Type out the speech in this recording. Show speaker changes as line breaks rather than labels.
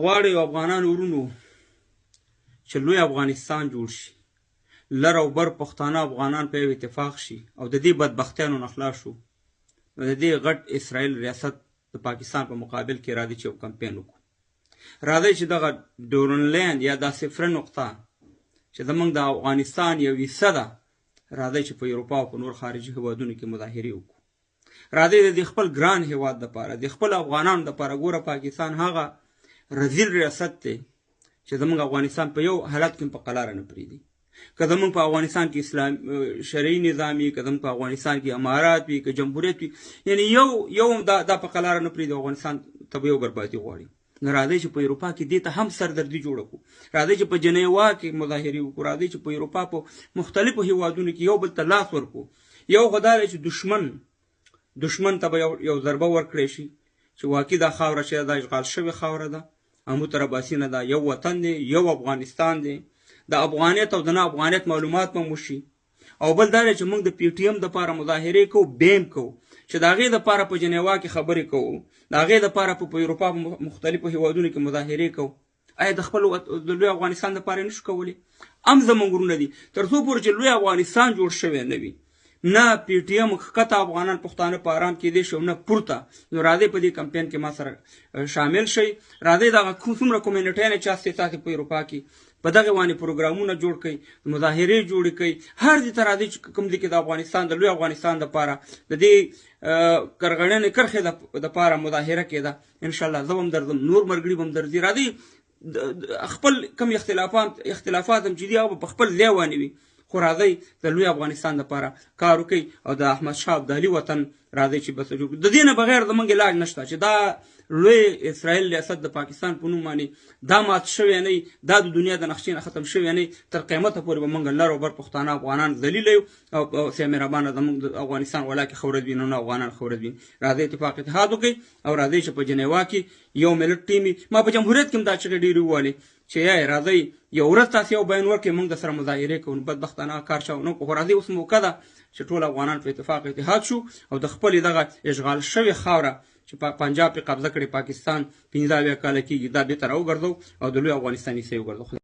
غواړي افغانان ورونو چې لوی افغانستان جوړ شي، لر او بر پښتانه افغانان په یو اتفاق شي او د دې بدبختیانو نه خلاص شو، نو د دې غټ اسرائیل ریاست د پاکستان په مقابل کې راځي چې یو کمپین وکړو. راځي چې دغه ډورنلینډ یا دا صفر نقطه چې زموږ د افغانستان یو حصه ده، راځي چې په اروپا او په نور خارجي هېوادونو کې مظاهرې وکړو. راځي د خپل ګران هېواد دپاره، د خپل افغانانو دپاره. ګوره پاکستان هغه رذیل ریاست دی چې زموږ افغانستان په یو حالت کې په قلاره نه پرېږدي. که زموږ په افغانستان کې اسلام شرعي نظام وي، که زموږ په افغانستان کې امارات وي، که جمهوریت وي، یعنې یو دا په قلاره نه پرېږدي. افغانستان ته به یو بربادي غواړي. نو راځئ چې په اروپا کې دې ته هم سردردي جوړه کړو. راځئ چې په جنیوا کې مظاهرې وکړو. راځئ چې په اروپا په مختلفو هېوادونو کې یو بل ته لاس ورکړو. یو خو دا دی چې دشمن ته به یو ضربه ورکړی شي چې واقعي دا خاوره چې دا اشغال شوې خاوره ده، امو تر اباسي نه ده، یو وطن دی، یو افغانستان دی. د افغانیت او د نه افغانیت معلومات به مو شي. او بل دا دی چې موږ د پی ټي ایم دپاره مظاهرې کوو، بیم کوو، چې د هغې دپاره په جنیوا کې خبرې کوو، د هغې دپاره په اروپا په مختلفو هېوادونو کې مظاهرې کوو. آیا د خپل د لوی افغانستان دپاره یې نشو کولی؟ هم زموږ ورونه دي. تر څو پورې چې لوی افغانستان جوړ شوی نه وي، نه پی ټي ایم ښکته افغانان پښتانه په ارام کېدی شي او نه پورته. نو راځئ په دې کمپین کې ما سره شامل شئ. راځئ دغه څومره کومینټیانې چې هستې په اروپا کې په دغه باندې پروګرامونه جوړ کړئ، مظاهرې جوړې کړئ. هر ځای ته راځئ چې کوم ځای کې د افغانستان د لوی افغانستان دپاره د دې کرغړنې کرښې دپاره مظاهره کېده. انشاءالله زه به هم درځم، نور ملګري به هم درځي. راځئ خپل کوم اختلافات هم چې دي هغه به په خپل ځای ونیوي، خو راځئ د لوی افغانستان دپاره کار وکړئ او د احمدشاه ابدالي وطن راځئ چې بس جوړ کړو. د دې نه بغیر زموږ علاج نشته چې دا لوی اسرائیل ریاست د پاکستان په نوم باندې دا مات شوی نه وي، دا د دنیا د نقشې نه ختم شوی نه وي. تر قیامته پورې به موږ لر او بر پښتانه افغانان ذلیله یو او سیه مهربانه زموږ د افغانستان ولا کې خورد وي، نه افغانان خورد وي. راځئ اتفاق اتحاد وکړئ او راځئ چې په جنیوا کې یو ملت ټیم وي. ما په جمهوریت کې هم دا چغې ډېرې وویلې چې راځئ یو ورځ تاسې یو بیان ورکړئ، موږ د سره مظاهرې کوو. بدبختانه کار چا ونه کړو. خو راځئ اوس موقع ده چې ټول افغانان په اتفاق اتحاد شو او د خپلې دغه اشغال شوې خاوره چې پنجاب پې قبضه کړې پاکستان 15 کاله کېږي، دا بېرته راوګرځو او د لوی افغانستان حصه یې وګرځو.